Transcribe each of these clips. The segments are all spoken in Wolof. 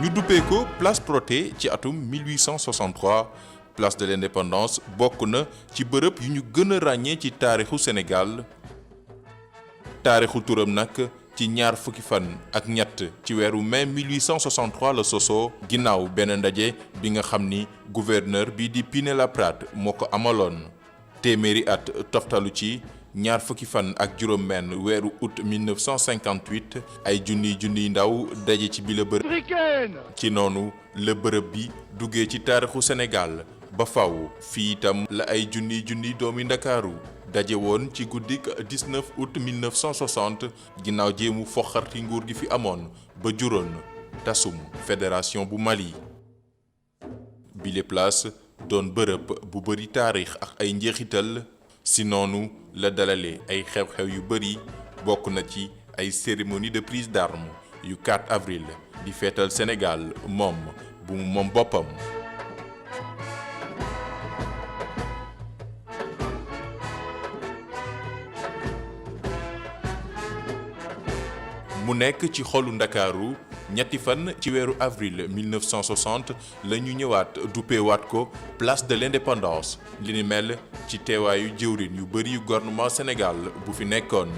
ñu duppee ko place Protet ci atum 1863 place de l'indépendance bokk na ci bërëb yu ñu gën a ràññee ci taarixu Sénégal taarixu turam nag ci ñaar fukki fan ak ñett ci weeru mai 1863 la sosoo ginnaaw benn ndaje bi nga xam ni gouverneur bi di Pinet-Laprade moo ko amaloon téeméeri at toftalu ci ñaar fukki fan ak juróom-benn weeru août 1958 ay junniy ndaw daje ci bi la bërëb ci noonu la bërëb bi duggee ci taarixu Sénégal ba faw fii itam la ay junniy doomi Ndakaaru daje woon ci guddik 19 août 1960 ginnaaw jéemu foxarti nguur gi fi amoon ba juróon tasum fédération bu Mali bile place doon bërëb bu bari taarix ak ay njeexital si noonu la dalale ay xew-xew yu bari bokk na ci ay cérémonie de prise d'armes yu 4 avril di feetal Sénégal moom bu mu moom boppam. mu nekk ci xolu Ndakaaru ñetti fan ci weeru avril 1960 la ñu ñëwaat duppeewaat ko place de l'indépendance li ni mel ci teewaayu jëwriñ yu bari yu gouvernement Sénégal bu fi nekkoon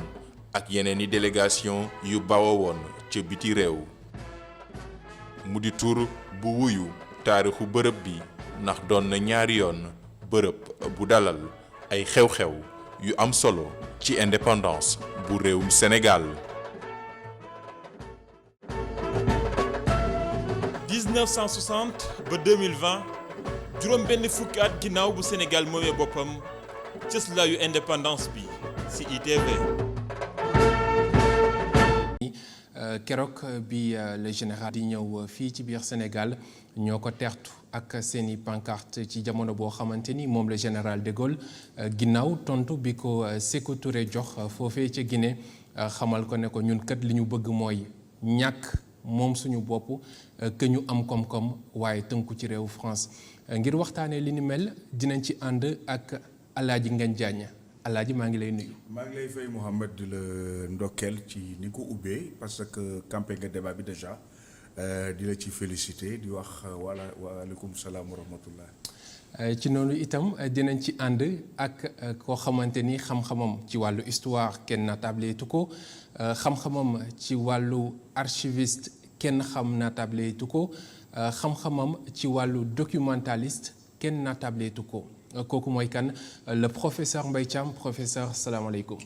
ak yeneen i délégation yu bawoo woon ca biti réew mu di tur bu wuyu taarixu bërëb bi ndax doon na ñaari yoon bërëb bu dalal ay xew-xew yu am solo ci indépendance bu réewum Sénégal. 1960 ba 2020 juróom benn fukki at ginnaaw bu Sénégal moomee boppam cëslaayu indépendance bi ci ITV. keroog bi le général di ñëw fii ci biir Sénégal ñoo ko teertu ak seeni pancarte ci jamono boo xamante ni moom le général de Gaulle ginnaaw tontu bi ko Sékou Touré jox foofee ca Guinée xamal ko ne ko ñun kat li ñu bëgg mooy ñàkk moom suñu bopp que ñu am koom-koom waaye tënku ci réewu France ngir waxtaanee li ni mel dinañ ci ànd ak Alaaji Ngagne Diagne Alaaji maa ngi lay nuyu. maa ngi lay fay Mouhamed di la ndokkeel ci ni ko ubbee parce que campé nga débat bi déjà di la ci félicité di wax waaleykum salaam wa rahmatullah. ci noonu itam dinañ ci ànd ak koo xamante ni xam-xamam ci wàllu histoire kenn natableetu ko xam-xamam ci wàllu archiviste kenn natableetu ko xam-xamam ci wàllu documentaliste kenn natableetu ko kooku mooy kan le professeur Mbaye Thiam professeur salaamaaleykum.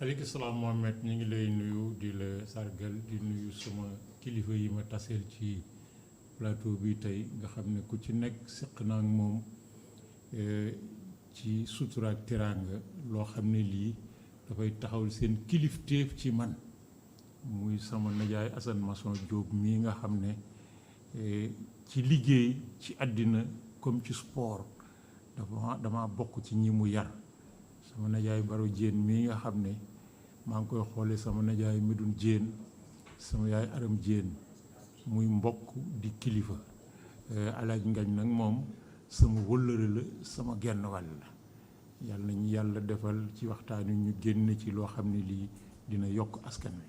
aleykum salaam Mohamed ñu ngi lay nuyu di la sargal di nuyu sama kilifa yi ma taseel ci plateau bi tey nga xam ne ku ci nekk seq naa ak moom ci sutura ak teraanga loo xam ne lii dafay taxawal seen kilifteef ci man muy sama najaay Assane Masson Diop mii nga xam ne ci liggéey ci àddina comme ci sport dama bokk ci ñi mu yar sama najaay Baro Diène mii nga xam ne maa ngi koy xoolee sama najaay Medoune Diène sama yaay Aram Diène muy mbokk di kilifa Alaaji Ngagne nag moom sama wëllëre la sama genn wàll la yàlla nañu yàlla defal ci waxtaan wi ñu génn ci loo xam ne lii dina yokk askan wi.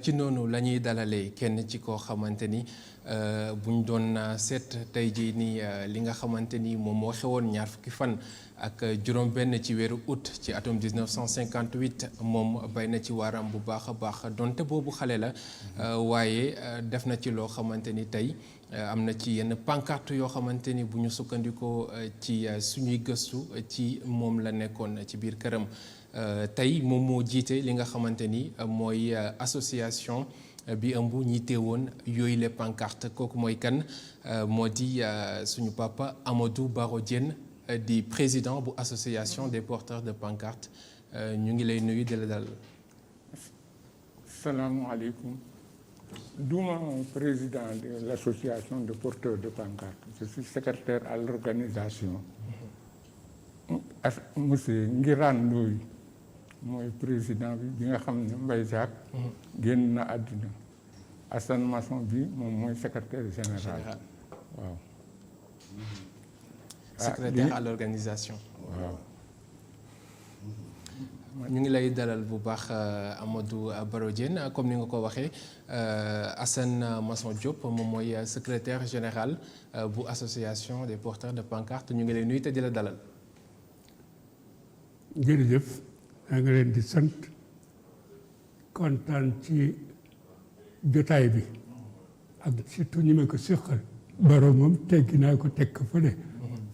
ci noonu la ñuy dalalee kenn ci koo xamante ni buñ doon seet tey jii nii li nga xamante ni moom moo xewoon ñaar fukki fan ak juróom-benn ci weeru août ci atum 1958 moom bay na ci waaram bu baax a baax donte boobu xale la waaye def na ci loo xamante ni tey am na ci yenn pancarte yoo xamante ni bu ñu sukkandikoo ci suñuy gëstu ci moom la nekkoon ci biir këram. tey moom moo jiite li nga xamante ni mooy association bi ëmb ñi teewoon yooyu les pancartes kooku mooy kan moo di suñu papa Amadou Baro Diène di président bu association des porteurs de pancartes ñu ngi lay nuyu di la dal. salaamaaleykum. Duma président de l'association de porteurs de pancartes je suis secrétaire à l'organisation. monsieur Ngirane Ndoye mooy président bi nga xam ne Mbaye Jacques génn na àddina Assane Masson bi moom mooy secrétaire général waaw secrétaire à l'organisation waaw ñu ngi lay dalal bu baax Amadou Baro Diène comme ni nga ko waxee Assane Masson Diop moom mooy secrétaire général bu association des porteurs de pancarte ñu ngi lay nuyu te di la dalal. jërëjëf maa ngi leen di sant kontaan ci jotaay bi ak surtout ñi ma ko seqal. Baro moom teggi naa ko teg ko fële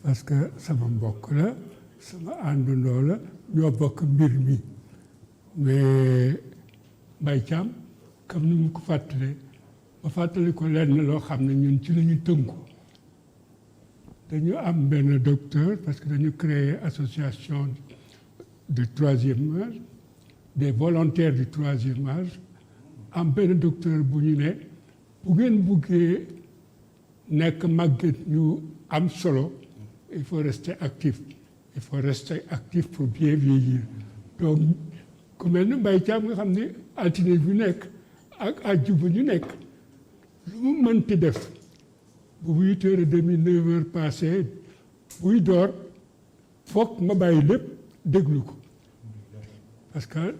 parce que sama mbokk la sama àndandoo la ñoo bokk mbir mi mais Mbaye Thiam comme ni mu ko fàttalee ba fàttali ko lenn loo xam ne ñun ci la ñu tënku dañu am benn docteur parce que dañu créer association du troisième âge des volontaires du troisième âge am benn docteur bu ñu ne bu ngeen buggee nekk màgget ñu am solo il faut rester actif il faut rester actif pour bien vieillir donc ku mel ni Mbaye Thiam nga xam ne altine bu nekk ak àjjuma ñu nekk lu mu mënti def bu 8h30 9h passé buy door foog ma bàyyi lépp déglu ko parce que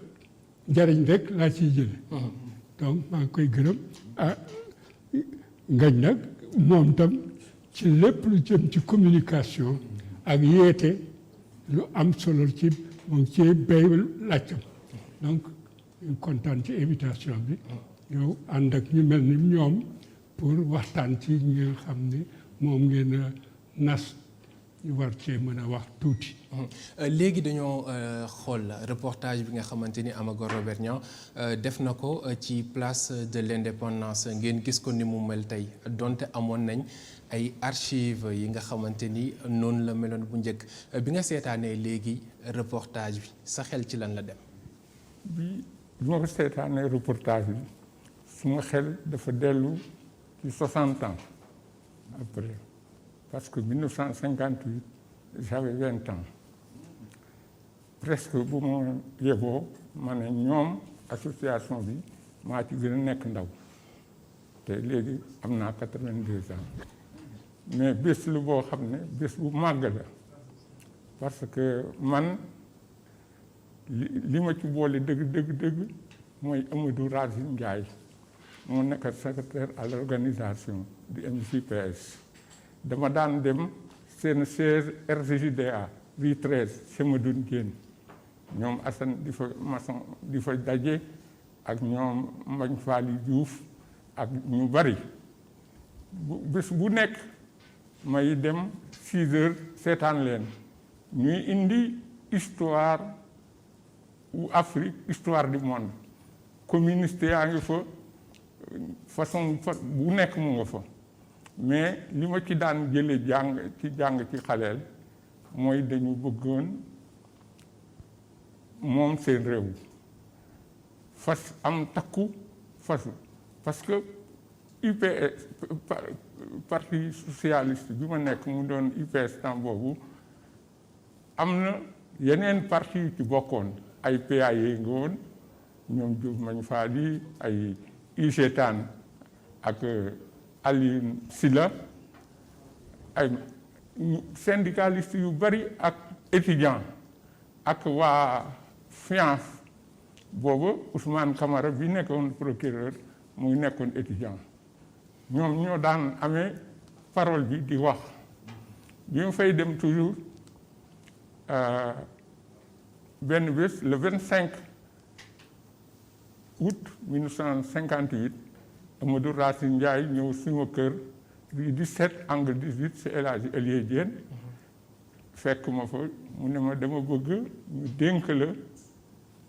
njariñ rek laa ciy jële donc maa ngi koy gërëm ngañ nag moom tam ci lépp lu jëm ci communication ak yeete lu am solo ci moom ci béy laajtam donc ñu kontaan ci invitation bi ñëw ànd ak ñu mel ni ñoom pour waxtaan ci ñi nga xam ne moom ngeen a nas ñu war cee mën a wax tuuti. léegi dañoo xool reportage bi nga xamante ni Amagor Robert Niang def na ko ci place de l'indépendance ngeen gis ko ni mu mel tey donte amoon nañ ay archives yi nga xamante ni noonu la meloon bu njëkk bi nga seetaanee léegi reportage bi sa xel ci lan la dem. bi ma ko seetaanee reportage bi suma xel dafa dellu ci 60 ans après parce que 1958 j'avais 20 ans presque bu ma yeboo ma ne ñoom association bi maa ci gën a nekk ndaw te léegi am naa 82 ans mais bés lu boo xam ne bés bu màgg la parce que man li ma ci boole dëgg mooy Amadou Racine Ndiaye moo nekk secrétaire à l'organisation du MJPS dama daan dem seen siège RGJDA rue 13 sama dun génn ñoom Assane di fa maçon di fa daje ak ñoom Mbañ Faali Diouf ak ñu bari bés bu nekk may dem 6 heures seetaan leen ñuy indi histoire ou Afrique histoire du monde communiste yaa ngi fa façon bu nekk mu nga fa mais li ma ci daan jële jàng ci xaleel mooy dañu bëggoon moom seen réew fas am takku fasu parce que UPS parti socialiste bi ma nekk mu doon UPS temps boobu am na yeneen parti yu ci bokkoon ay PAE nga woon ñoom Diouf Mañ Faali ay UGTAN ak Alioune Sylla ay syndicalistes yu bari ak étudiants ak waa finance boobu Ousmane Camara bi nekkoon procureur muy nekkoon étudiant ñoom ñoo daan amee parole bi di wax bi ma fay dem toujours benn bés le 25 août 1958 Amadou Racine Ndiaye ñëw suma kër rue 17 angle 18 ci El Hadji Elie Diène fekk ma fa mu ne ma dama bëgg ñu dénk la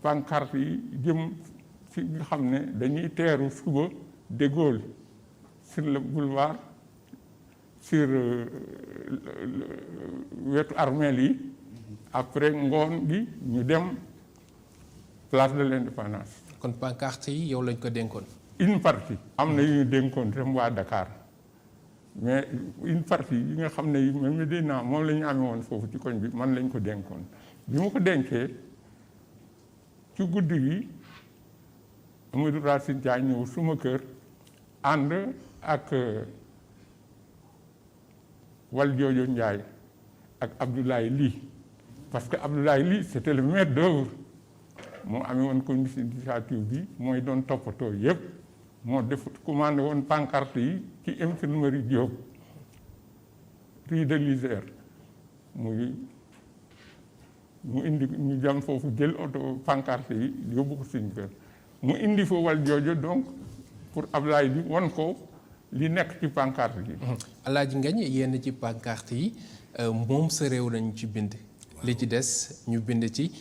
pancarte yi jëm ci nga xam ne dañuy teeru suba de Gaulle sur le boulevard sur wetu armeel yi après ngoon gi ñu dem place de l'Indépendance. kon pancarte yi yow lañ ko dénkoon. une partie am na yu ñu dénkoon tam waa Dakar mais une partie yi nga xam ne yi même Medina moom la ñu amee woon foofu ci koñ bi man lañ ko dénkoon bi ma ko dénkee ci guddi gi Amadou Racine Ndiaye ñëw suma kër ànd ak Valdiodio Ndiaye ak Abdoulaye Ly parce que Abdoulaye Ly c'était le maître d'œuvre moo amee woon comité initiative bi mooy doon toppatoo yëpp moo def commandé woon pancarte yi ci infirmerie Diop rue de l'Isère mu indi ñu jam foofu jël oto pancarte yi yóbbu ko suñu kër mu indi fa wal joojo donc pour Ablaye bi won ko li nekk ci pancarte yi. Alaaji Ngagne yenn ci pancarte yi moom sa réew lañu ci bind. li ci des ñu bind ci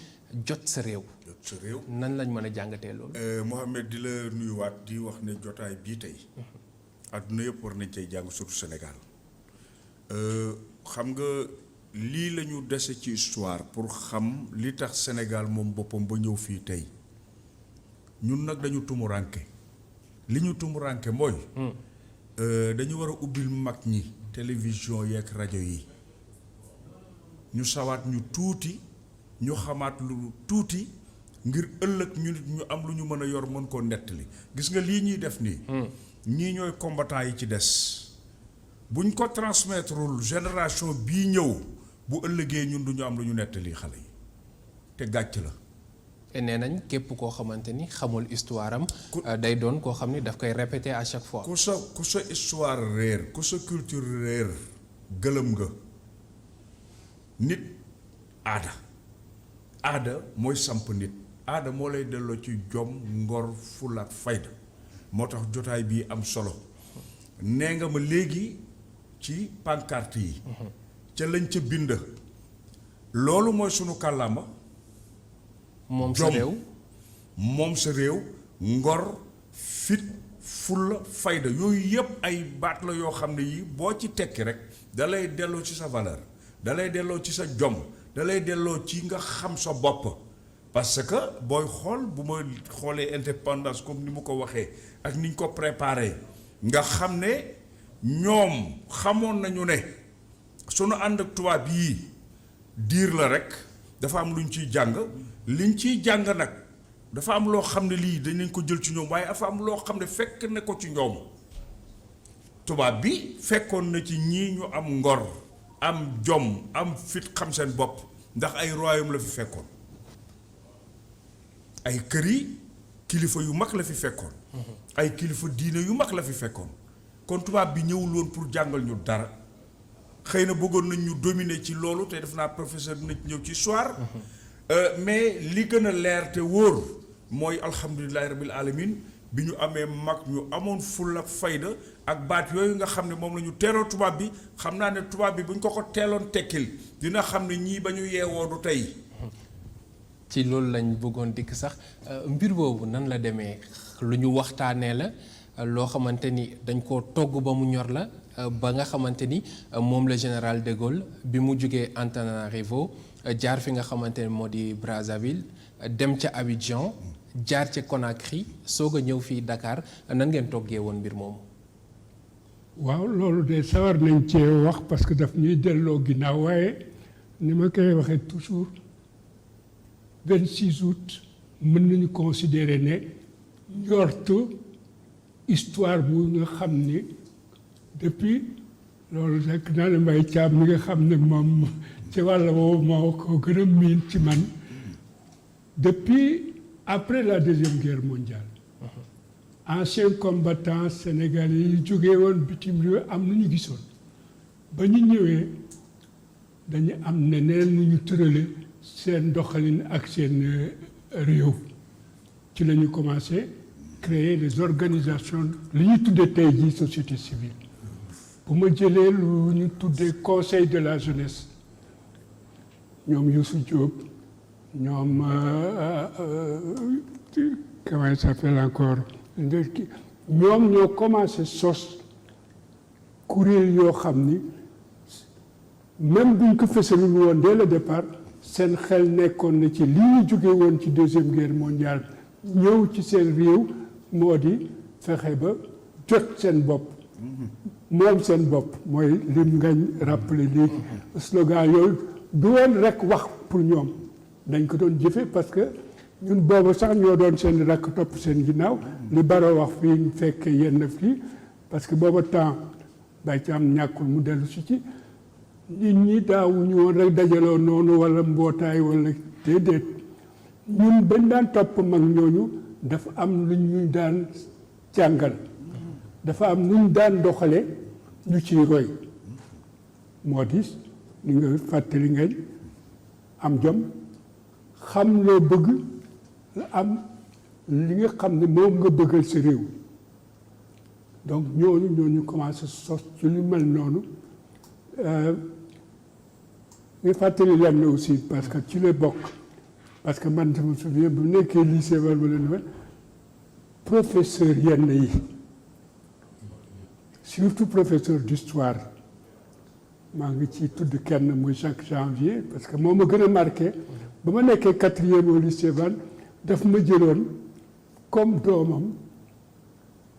jot sa réew. jot sa réew nan lañ mën a jàngatee loolu. Mohamed di la nuyuwaat di wax ne jotaay bii tey. àdduna yëpp war nañ cay jàng surtout Sénégal. xam nga lii la ñu dese ci histoire pour xam li tax Sénégal moom boppam ba ñëw fii tey ñun nag dañu tumuranke li ñu tumuranke mooy. dañu war a ubbil mag ñi télévision yeeg rajo yi ñu sawaat ñu tuuti ñu xamaat lu tuuti ngir ëllëg ñu nit ñu am lu ñu mën a yor mën koo nettali gis nga lii ñuy def nii. ñii ñooy combattant yi ci des buñ ko transmettrul génération bii ñëw bu ëllëgee ñun du ñu am lu ñu nettali xale yi te gàcc la. te nee nañ képp koo xamante ni xamul histoire am. day doon koo xam ni daf koy répéter à chaque fois. ku sa histoire réer ku sa culture réer gëlëm nga nit aada mooy samp nit aada moo lay delloo ci jom ngor fulla ak fayda moo tax jotaay bii am solo nee nga ma léegi ci pancarte yi ca lañ ca bind loolu mooy sunu kàllaama moom sa réew moom sa réew ngor fit fulla fayda yooyu yëpp ay baat la yoo xam ne yi boo ci tekki rek da lay delloo ci sa valeur da lay delloo ci sa jom da lay delloo ci nga xam sa bopp parce que booy xool bu ma xoolee indépendance comme ni mu ko waxee ak ni ñu ko préparé nga xam ne ñoom xamoon nañu ne sunu ànd ak tubaab yii diir la rek dafa am luñ ciy jàng liñ ciy jàng nag dafa am loo xam ne lii dañ ko jël ci ñoom waaye dafa am loo xam ne fekk na ko ci ñoom tubaab bi fekkoon na ci ñii ñu am ngor am jom am fit xam seen bopp ndax ay royaume la fi fekkoon ay kër yi kilifa yu mag la fi fekkoon ay kilifa diine yu mag la fi fekkoon kon tubaab bi ñëwul woon pour jàngal ñu dara xëy na bëggoon nañ ñu dominer ci loolu te def naa professeur dina ci ñëw ci soir mais li gën a leer te wóor mooy alhamdulilahi rabbil alamin bi ñu amee mag ñu amoon ful ak fayda ak baat yooyu nga xam ne moom la ñu teeroo tubaab bi xam naa ne tubaab bi bu ñu ko teeloon tekkil dina xam ne ñii ba ñu yeewoo du tey. ci loolu lañ bëggoon dikk sax mbir boobu nan la demee lu ñu waxtaanee la loo xamante ni dañ koo togg ba mu ñor la ba nga xamante ni moom la général de Gaulle bi mu jógee Antananarivo jaar fi nga xamante ni moo di Brazzaville dem ca Abidjan jaar ca Conakry soog a ñëw fii Dakar nan ngeen toggee woon mbir moomu. waaw loolu de sawar nañ cee wax parce que daf ñuy delloo ginnaaw waaye ni ma koy waxee toujours 26 août mën nañu considérer ne njortu histoire bu nga xam ni depuis loolu rek naa ne Mbaye Thiam mi nga xam ne moom ci wàll boobu moo ko gën a miin ci man depuis après la deuxième guerre mondiale anciens combattants sénégalais yi jógee woon bitim réew am nu ñu gisoon ba ñu ñëwee dañu am neneen nu ñu tërale seen doxalin ak seen réew ci la ñu commencé créer les organisations li ñu tuddee tey jii société civile bu ma jëlee lu ñu tuddee conseil de la jeunesse ñoom Youssou Diop ñoom comment il s'appelle encore ñoom ñoo commencé sos kuréel yoo xam ni même buñ ko fësalul woon dès le départ seen xel nekkoon na ci li ñu jóge woon ci deuxième guerre mondiale ñëw ci seen réew moo di fexe ba jot seen bopp moom seen bopp mooy lim ngañ rappelé léegi slogan yooyu du woon rek wax pour ñoom dañ ko doon jëfe parce que ñun boobu sax ñoo doon seen rakk topp seen ginnaaw li Baro wax fii ñu fekk yenn fii parce que booba temps bay ci am ñàkkul mu dellu si ci nit ñi daawuñu woon rek dajaloo noonu wala mbootaay wala déedéet ñun bañ daan topp mag ñooñu dafa am lu ñu daan jàngal dafa am lu ñu daan doxale ñu ciy roy moo di li nga fàttali ngañ am jom xam loo bëgg am li nga xam ne moom nga bëggal sa réew donc ñooñu commencé sos ci lu mel noonu nga fàttali leen na aussi parce que ci la bokk parce que man je me souviens bu nekkee lycée wala leen professeur yenn yi surtout professeur d'histoire maa ngi ci tudd kenn muy Jacques Janvier parce que moo ma gën a marqué ba ma nekkee 4e au lycée Vannes daf ma jëloon comme doomam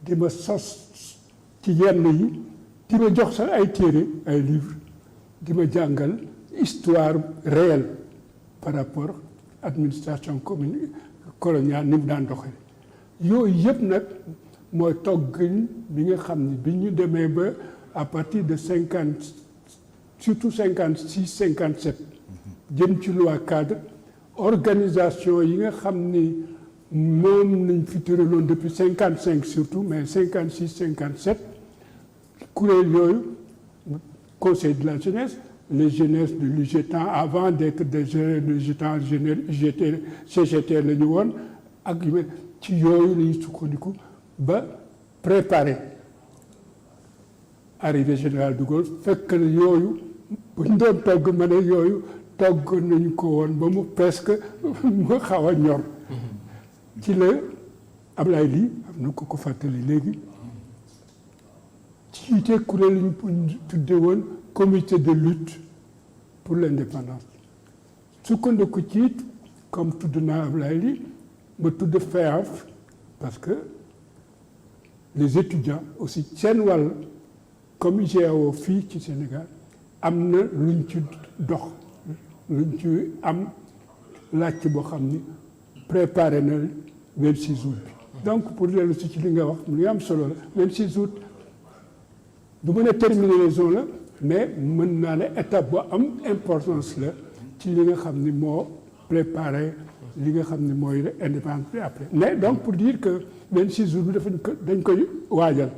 di ma sos ci yenn yi di ma jox sax ay téere ay livres di ma jàngal histoire réelle par rapport administration coloniale ni mu daan doxee yooyu yëpp nag mooy togg bi nga xam ne bi ñu demee ba à partir de 50 surtout 56 57 jëm ci loi cadre organisation yi nga xam ni moom nañ fi tëraloon depuis 55 surtout mais 56 57 kuréel yooyu conseil de la jeunesse les jeunesses de l'UGTAN avant d'être des jeunes de l'UGTAN CGT la ñu woon ak ci yooyu lañu sukkandiku ba préparer arrivée générale de Gaulle fekk na yooyu bu ñu doon togg ma ne yooyu togg nañu ko woon ba mu presque mu xaw a ñor ci la Ablaye Ly am na ko fàttali léegi ci jiite kuréel ñu tudde woon comité de lutte pour l'indépendance sukkandiku ci comme tudd naa Ablaye Ly ma tudd FEAF parce que les étudiants aussi seen wàll comme IGAO fii ci Sénégal am na luñ ci dox luñ ci am laajte boo xam ni préparé na 26 août bi donc pour dellu si ci li nga wax lu am solo la 26 août du mën a terminaison la mais mën naa ne étape bu am importance la ci li nga xam ni moo préparé li nga xam ne mooy indépendance bi après mais donc pour dire que 26 août bi dañ koy waajal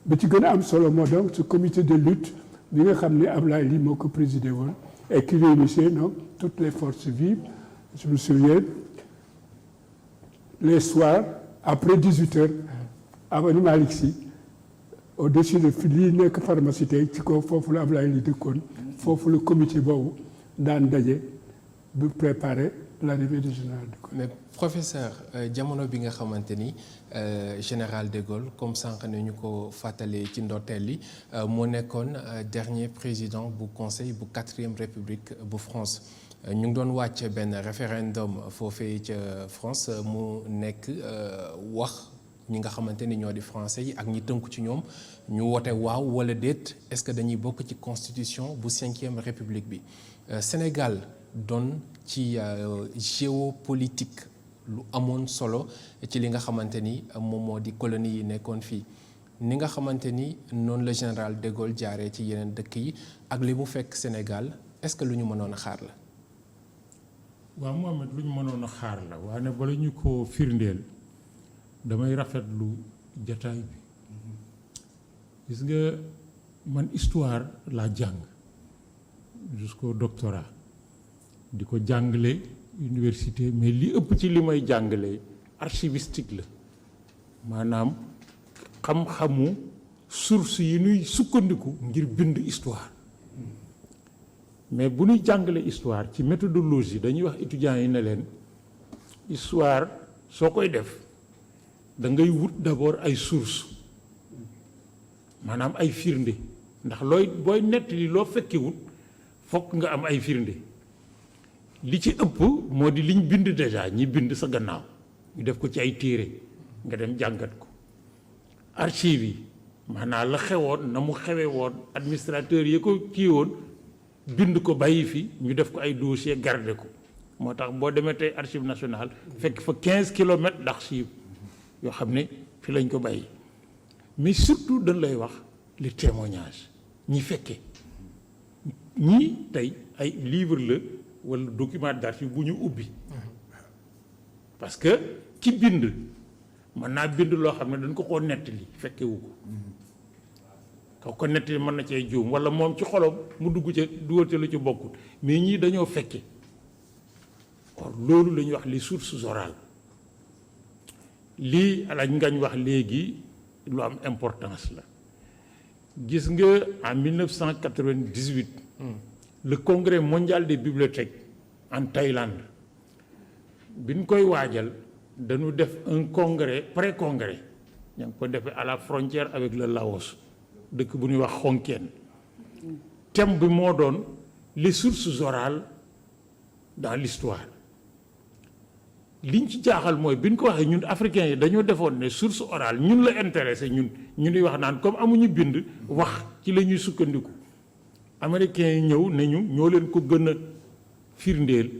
ba ci gën a am solo moo donc ce comité de lutte bi nga xam ne Ablaye Ly moo ko présidé woon et qui réunissait donc toutes les forces vives je me souviens les soirs après 18 heures avenue Malick Sy au-dessus de lii nekk pharmacie tey ci kaw foofu la Ablaye Ly dëkkoon foofu la comité boobu daan daje bu préparer l'arrivée du général de Gaulle. mais professeur jamono bi nga xamante ni général de Gaulle comme sànq ne ñu ko fàttalee ci ndorteel li moo nekkoon dernier président bu conseil bu 4e république bu France ñu ngi doon wàcc benn référendum foofee ca France mu nekk wax ñi nga xamante ni ñoo di français yi ak ñi tënku ci ñoom ñu woote waaw wala déet est-ce que dañuy bokk ci constitution bu 5e république bi Sénégal doon ci géopolitique lu amoon solo ci li nga xamante ni moom moo di colonie yi nekkoon fii ni nga xamante ni noonu la général de Gaulle jaaree ci yeneen dëkk yi ak li mu fekk Sénégal est-ce que lu ñu mënoon a xaar la. waaw Mohamed lu ñu mënoon a xaar la waaye bala ñu ko firndeel damay rafetlu jataay bi gis nga man histoire laa jàng jusqu'au doctorat di ko jàngale université mais li ëpp ci li may jàngale archivistique la maanaam xam-xamu source yi ñuy sukkandiku ngir bind histoire mais bu ñuy jàngale histoire ci méthodologie dañuy wax étudiants yi ne leen histoire soo koy def da ngay wut d'abord ay source maanaam ay firnde ndax looy booy nettali loo fekki wut fokk nga am ay firnde li ci ëpp moo di liñ bind déjà ñi bind sa gannaaw ñu def ko ci ay téere nga dem jàngat ko archive yi maanaam la xewoon na mu xewee woon administrateur yi ko kii woon bind ko bàyyi fi ñu def ko ay dossier garder ko moo tax boo demee tey archive nationale fekk fa 15 kilomètres d'archive yoo xam ne fi lañ ko bàyyi mais surtout dañ lay wax les témoignages ñi fekkee ñii tey ay livre la wala document d'archive bu ñu ubbi parce que ki bind mën naa bind loo xam ne dañ ko koo nettali fekkewu ko nettali mën na cee juum wala moom ci xolom mu dugg ca dugal ca lu ci bokkut mais ñii dañoo fekke or loolu la ñuy wax les sources orales lii alaaj ngañ wax léegi lu am importance la gis nga en 1998 le congrès mondial des bibliothèques en Thaïlande bi ñu koy waajal dañu def un congrès pré-congrès ña ngi ko defee à la frontière avec le Laos dëkk bu ñuy wax Honkien thème bi moo doon les sources orales dans l'histoire liñ ci jaaxal mooy bi ñu ko waxee ñun africains yi dañoo defoon ne source orale ñun la intéressé ñun ñu di wax naan comme amuñu bind wax ci la ñuy sukkandiku américains yi ñëw ne ñu ñoo leen ko gën a firndeel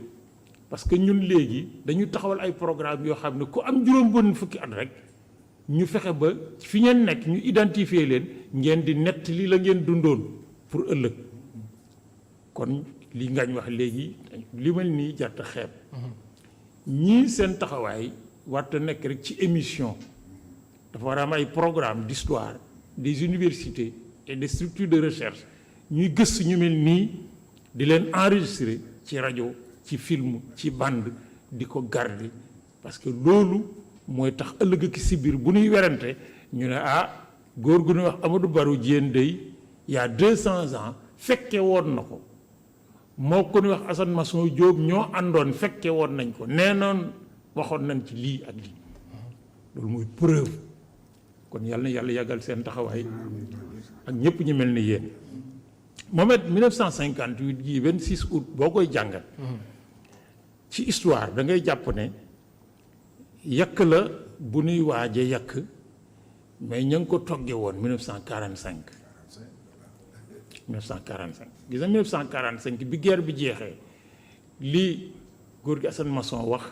parce que ñun léegi dañu taxawal ay programme yoo xam ne ku am juróom-benn fukki at rek ñu fexe ba fi ngeen nekk ñu identifier leen ngeen di nett li la ngeen dundoon pour ëllëg kon li ngañ wax léegi li mel nii jarta xeeb ñii seen taxawaay warta nekk rek ci émission dafa war a am ay programme d'histoire des universités et des structures de recherche ñuy gëstu ñu mel nii di leen enregistrer ci rajo ci film ci bande di ko garder parce que loolu mooy tax ëllëg ki si biir bu ñuy werante ñu ne góor gu ñuy wax Amadou Barou Diène dey il y a 200 ans fekke woon na ko moo ko ñuy wax Assane Masson Diop ñoo àndoon fekke woon nañ ko nee noon waxoon nañ ci lii ak lii loolu mooy preuve kon yàlla na yàlla yàggal seen taxawaay ak ñëpp ñu mel ni yéen moom it 1958 gii 26 août boo koy jàngat ci histoire da ngay jàpp ne yàq la bu nuy waaje yàq mais ña ngi ko togge woon 1945 gis nga 1945 bi guerre bi jeexee lii góor gi Assane Masson wax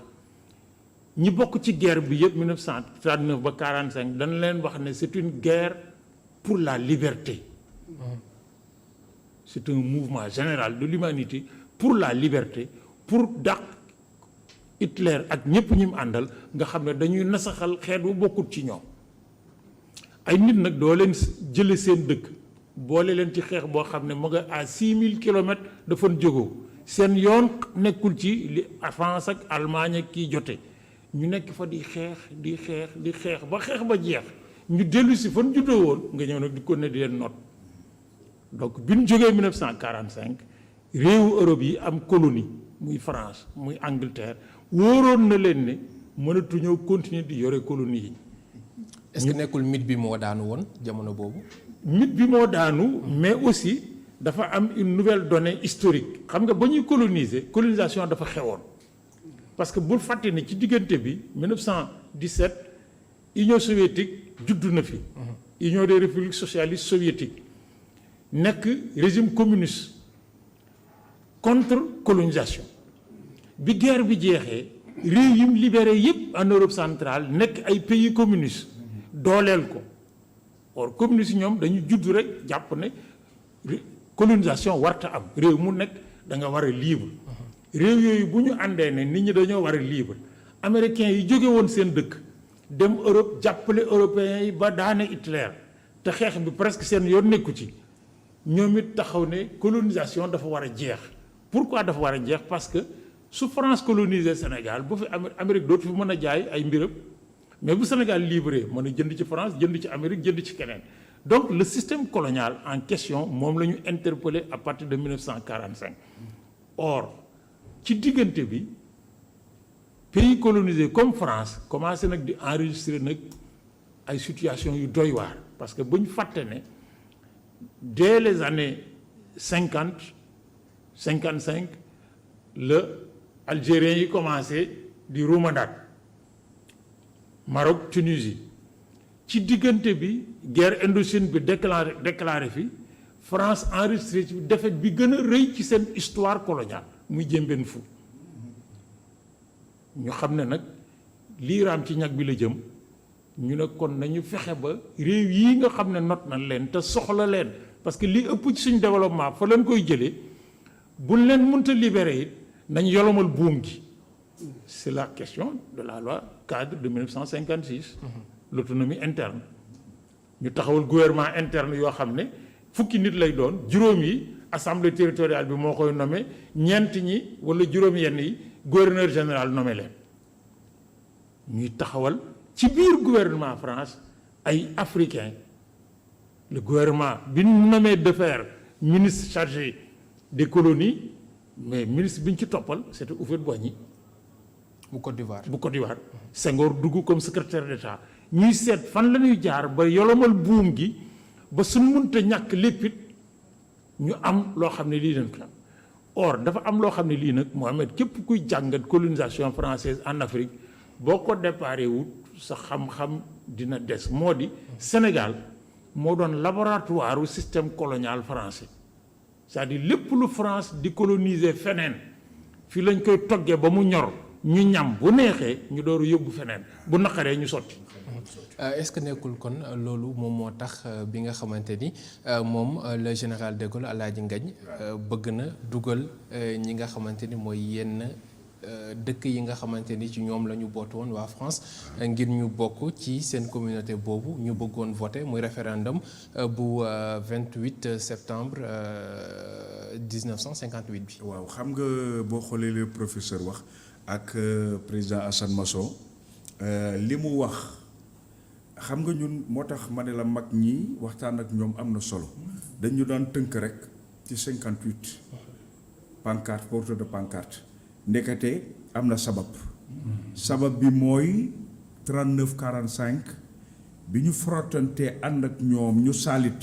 ñi bokk ci guerre bi yëpp 1939 ba 45 dañ leen wax ne c'est une guerre pour la liberté c'est un mouvement général de l'humanité pour la liberté pour dàq Hitler ak ñëpp ñi mu àndal nga xam ne dañuy nasaxal xeet wu bokkut ci ñoom ay nit nag doo leen jële seen dëkk boole leen ci xeex boo xam ne mu nga à 6000 kilomètres dafa jógoo seen yoon nekkul ci li France ak Allemagne ak kii jote ñu nekk fa di xeex ba xeex ba jeex ñu dellu si fan juddoo woon nga ñëw nag di ko ne di leen not donc bi ñu jógee 1945 réewu Europe yi am colonie muy France muy Angleterre wóoroon na leen ne mënatuñoo continuer di yore colonie yi. est-ce que nekkul mythe bi moo daanu woon jamono boobu. mythe bi moo daanu mais aussi dafa am une nouvelle donnée historique xam nga ba ñuy colonisation dafa xewoon parce que bul fàtte ne ci diggante bi 1917 Union soviétique juddu na fi. Union des républiques socialistes soviétiques nekk régime communiste contre colonisation bi guerre bi jeexee réew yi mu libéré yépp en Europe centrale nekk ay pays communistes dooleel ko or communistes ñoom dañu judd rek jàpp ne colonisation warta am réew mu nekk da nga war a libre réew yooyu bu ñu àndee ne nit ñi dañoo war a libre américains yi jóge woon seen dëkk dem Europe jàppale européens yi ba daane Hitler te xeex bi presque seen yoon nekku ci ñoom it taxaw ne colonisation dafa war a jeex pourquoi dafa war a jeex parce que su France colonisé Sénégal bu fi Amérique dootu fi mën a jaay ay mbiram mais bu Sénégal libre mën a jënd ci France jënd ci Amérique jënd ci keneen donc le système colonial en question moom la ñu interpellé à partir de 1945 or ci diggante bi pays colonisés comme France commencé nag di enregistrer nag ay situations yu doy waar parce que bu ñu fàtte ne dès les années 55 la Algériens yi commencé di ruumandaat Maroc Tunisie ci diggante bi guerre Indochine bi déclaré fi France enregistré ci défaite bi gën a rëy ci seen histoire coloniale muy Dien Phu ñu xam ne nag lii raam ci ñag bi la jëm ñu ne kon nañu fexe ba réew yi nga xam ne not nañ leen te soxla leen parce que li ëpp ci suñ développement fa leen koy jëlee buñ leen mënta libéré it nañ yolomal buum gi c'est la question de la loi cadre de 1956. L'autonomie interne. ñu taxawal gouvernement interne yoo xam ne fukki nit lay doon juróom yi assemblée territoriale bi moo koy nommé ñeent ñi wala juróom yenn yi gouverneur général nommé leen ñuy taxawal ci biir gouvernement France ay africains le gouvernement bi ñu nommé Defferre ministre chargé des colonies mais ministre bi ñu ci toppal c'était Houphouët-Boigny bu Côte d'Ivoire. Senghor dugg comme secrétaire d'État ñuy seet fan la ñuy jaar ba yolomal buum gi ba suñ mënta ñàkk léppit ñu am loo xam ne lii dañ ko am or dafa am loo xam ne lii nag Mohamed képp kuy jàngat colonisation française en Afrique boo ko déparé wut sa xam-xam dina des moo di Sénégal moo doon laboratoire u système colonial français c'est-à-dire lépp lu France di coloniser feneen fii lañ koy toggee ba mu ñor ñu ñam bu neexee ñu dooru yóbbu feneen bu naqaree ñu sotti. Est-ce que nekkul kon loolu moom moo tax bi nga xamante ni moom le général de Gaulle Alaaji Ngagne bëgg na dugal ñi nga xamante ni mooy yenn dëkk yi nga xamante ni ci ñoom la ñu boot woon waa France ngir ñu bokk ci seen communauté boobu ñu bëggoon voter muy référendum bu 28 septembre 1958 bi. waaw xam nga boo xoolee le professeur wax ak président Assane Masson li mu wax xam nga ñun moo tax ma ne la mag ñi waxtaan ak ñoom am na solo dañu daan tënk rek ci 58 pancarte porteur de pancarte ndekete am na sabab bi mooy 39 45 bi ñu frottantee ànd ak ñoom ñu saalit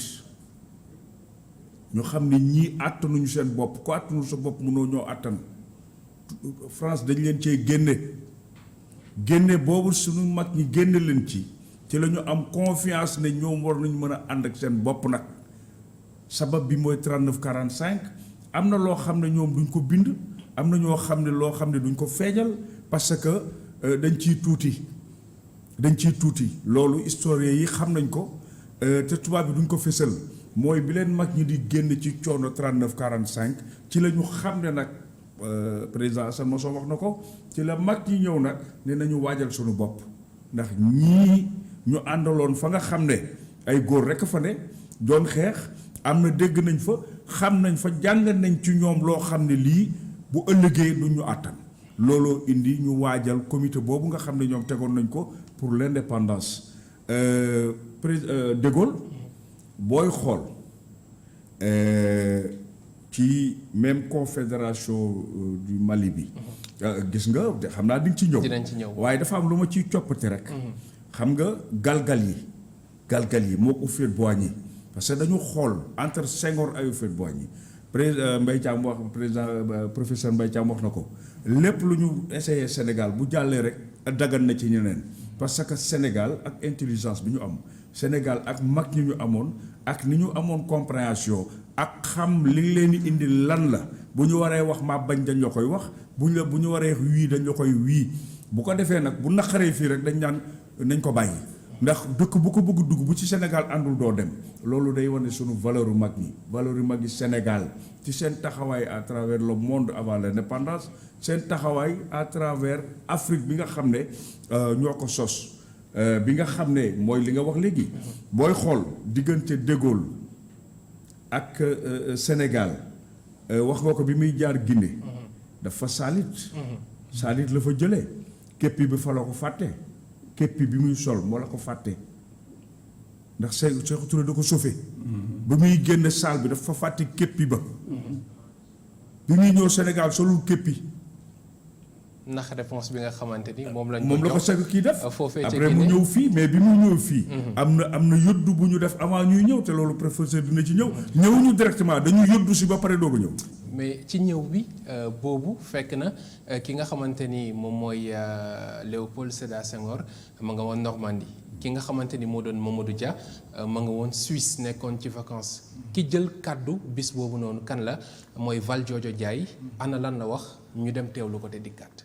ñu xam ne ñii àttanuñu seen bopp ku àttanul sa bopp mënoo ñoo àttan France dañ leen cee génne boobu suñu mag ñi génne leen ci la ñu am confiance ne ñoom war nañu mën a ànd ak seen bopp nag sabab bi mooy 39 45 am na loo xam ne ñoom duñ ko bind am na ñoo xam ne loo xam ne duñ ko feeñal parce que dañ ciy tuuti loolu historien yi xam nañ ko te tubaab bi duñ ko fësal mooy bi leen mag ñi di génn ci coono 39 45 ci la ñu xam ne nag président Assane Masson wax na ko ci la mag ñi ñëw nag ne nañu waajal suñu bopp ndax ñii ñu àndaloon fa nga xam ne ay góor rekk fa ne doon xeex am na dégg nañ fa xam nañ fa jàng nañ ci ñoom loo xam ne lii bu ëllëgee du ñu àttan looloo indi ñu waajal comité boobu nga xam ne ñoom tegoon nañ ko pour l'indépendance de Gaulle booy xool ci même confédération du Mali bi gis nga xam naa di nga ci ñëw waaye dafa am lu ma ciy coppati rek xam nga galgal yi moo ko Houphouët-Boigny parce que dañu xool entre Senghor ak Houphouët-Boigny président Mbaye Thiam wax président professeur Mbaye Thiam wax na ko lépp lu ñu essayé Sénégal bu jàllee rek dagan na ci ñeneen parce que Sénégal ak intelligence bi ñu am Sénégal ak mag ñi ñu amoon ak ni ñu amoon compréhension ak xam li leen di indi lan la bu ñu waree wax maa bañ dañ la koy wax bu ñu waree wii dañ la koy wii bu ko defee nag bu naqaree fii rek dañ naan nañ ko bàyyi ndax dëkk bu ko bëgg dugg bu ci Sénégal àndul doo dem loolu day wane sunu valeur yu mag yi Sénégal ci seen taxawaay à travers le monde avant l'indépendance seen taxawaay à travers Afrique bi nga xam ne ñoo ko sos bi nga xam ne mooy li nga wax léegi booy xool diggante De Gaulle ak Sénégal wax nga ko bi muy jaar Guinée dafa saalit la fa jëlee képpi bi fa la ko fàtte képpi bi muy sol moo la ko fàtte ndax Sékou Touré da ko sauvé ba muy génn saal bi dafa fàtte képpi ba bi muy ñëw Sénégal solul képpi ndax réponse bi nga xamante ni moom la ko seg kii def foofee après mu ñëw fii mais bi mu ñëw fii am na yóddu bu ñu def avant ñuy ñëw te loolu professeur dina ci ñëwuñu directement dañu yóddu si ba pare doog a ñëw mais ci ñëw bi boobu fekk na ki nga xamante ni moom mooy Léopold Sédar Senghor ma nga woon Normandie ki nga xamante ni moo doon Mamadou Dia ma nga woon Suisse nekkoon ci vacances ki jël kàddu bis boobu noonu kan la mooy Valdiodio Ndiaye ana lan la wax ñu dem teewlu ko te dikkaat.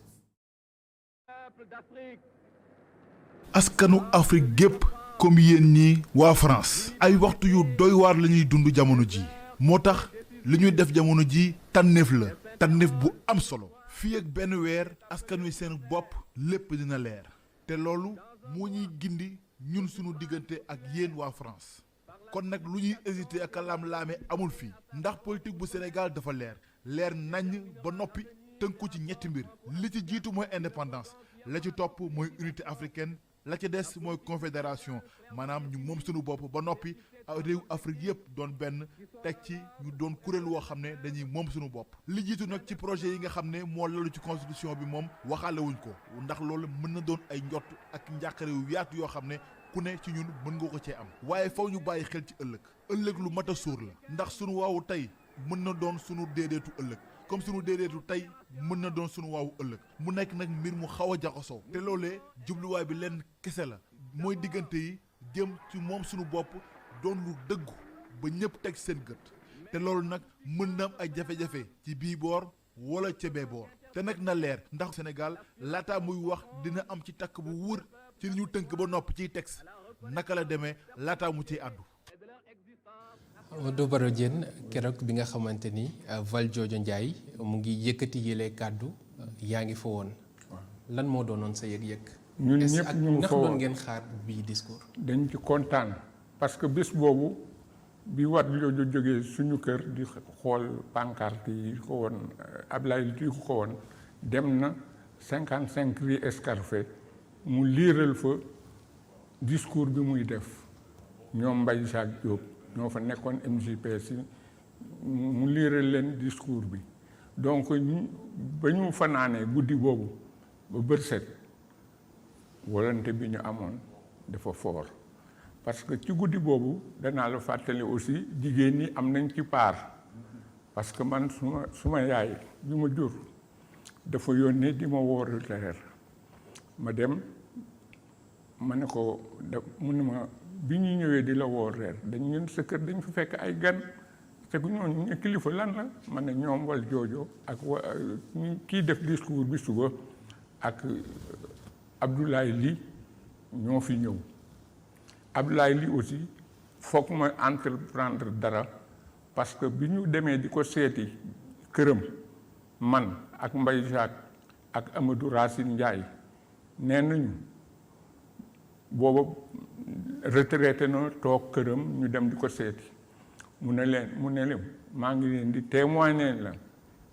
askanu Afrique gépp comme yéen ñi waa France ay waxtu yu doy waar la ñuy dund jamono ji moo tax li ñuy def jamono ji tànneef la tànneef bu am solo fii ak benn weer askan wi seen bopp lépp dina leer te loolu moo ñuy gindi ñun sunu diggante ak yéen waa France kon nag lu ñuy hésité ak laam-laame amul fii ndax politique bu Sénégal dafa leer naññ ba noppi tënku ci ñetti mbir li ci jiitu mooy indépendance la ci topp mooy unité africaine la ci des mooy confédération maanaam ñu moom sunu bopp ba noppi réew Afrique yëpp doon benn teg ci ñu doon kuréel woo xam ne dañuy moom sunu bopp li jiitu nag ci projet yi nga xam ne moo lalu ci constitution bi moom waxaale wuñ ko ndax loolu mën na doon ay njott ak njàqare yu yaatu yoo xam ne ku ne ci ñun mën nga ko cee am waaye faw ñu bàyyi xel ci ëllëg lu mat a sóor la ndax sunu waawu tey mën na doon sunu déedéetu ëllëg comme sunu déedéetu tey mën na doon sunu waawu ëllëg mu nekk nag mbir mu xaw a jaxasoo te loolee jubluwaay bi lenn kese la mooy diggante yi jëm ci moom sunu bopp doon lu dëggu ba ñëpp teg seen gët te loolu nag mën na am ay jafe-jafe ci bii boor wala ca bee boor te nag na leer ndax Sénégal laataa muy wax dina am ci takk bu wër ci li ñu tënk ba nopp ciy texte naka la demee laataa mu ciy àddu. Amadou Baro Diène keroog bi nga xamante ni Valdiodio Ndiaye mu ngi yëkkati yële kàddu yaa ngi fa woon lan moo doonoon sa yëg-yëg. ñun ñëpp ñu ngi fa woon doon ngeen xaar bii discours. dañ ci kontaan parce que bés boobu bi Valdiodio jógee suñu kër di xool pancarte yi ko woon Ablaye di ko woon dem na 55 rue Escarfet mu liiral fa discours bi muy def ñoom Mbaye Jacques Diop ñoo fa nekkoon MJPS mu liiral leen discours bi donc ba ñu fanaanee guddi boobu ba bët set volonté bi ñu amoon dafa fort parce que ci guddi boobu danaa la fàttali aussi jigéen ñi am nañ ci part parce que man suma yaay bi ma jur dafa yónnee di ma wóor reer ma dem ma ne ko mu ne ma bi ñu ñëwee di la wóor reer dañ ñun sa kër dañ fa fekk ay gan te ku ñooñu ñu kilifa lan la ma ne ñoom Valdiodio ak kii def discours bi suba ak Abdoulaye Ly ñoo fi ñëw Abdoulaye Ly aussi foog ma entreprendre dara parce que bi ñu demee di ko seeti këram man ak Mbaye Jacques ak Amadou Racine Ndiaye nee nañu booba retraité na toog këram ñu dem di ko seeti mu ne leen maa ngi leen di témoigner la